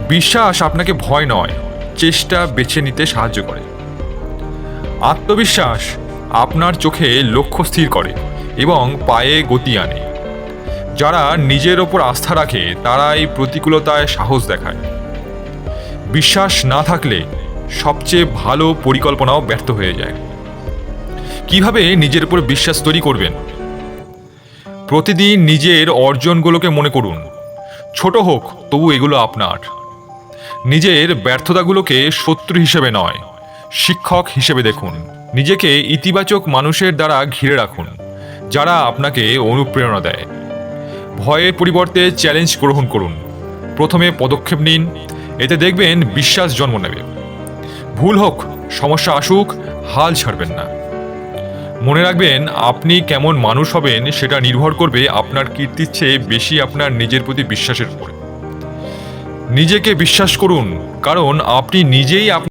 বিশ্বাস আপনাকে ভয় নয়, চেষ্টা বেছে নিতে সাহায্য করে। আত্মবিশ্বাস আপনার চোখে লক্ষ্য স্থির করে এবং পায়ে গতি আনে। যারা নিজের ওপর আস্থা রাখে তারা এই প্রতিকূলতায় সাহস দেখায়। বিশ্বাস না থাকলে সবচেয়ে ভালো পরিকল্পনাও ব্যর্থ হয়ে যায়। কিভাবে নিজের উপর বিশ্বাস তৈরি করবেন? প্রতিদিন নিজের অর্জনগুলোকে মনে করুন, ছোট হোক তবু এগুলো আপনার। নিজের ব্যর্থতাগুলোকে শত্রু হিসেবে নয়, শিক্ষক হিসেবে দেখুন। নিজেকে ইতিবাচক মানুষের দ্বারা ঘিরে রাখুন, যারা আপনাকে অনুপ্রেরণা দেয়। ভয়ের পরিবর্তে চ্যালেঞ্জ গ্রহণ করুন। প্রথমে পদক্ষেপ নিন, এতে দেখবেন বিশ্বাস জন্ম নেবে। ভুল হোক, সমস্যা আসুক, হাল ছাড়বেন না। মনে রাখবেন, আপনি কেমন মানুষ হবেন সেটা নির্ভর করবে আপনার কীর্তির চেয়ে বেশি আপনার নিজের প্রতি বিশ্বাসের উপরে। নিজেকে বিশ্বাস করুন, কারণ আপনি নিজেই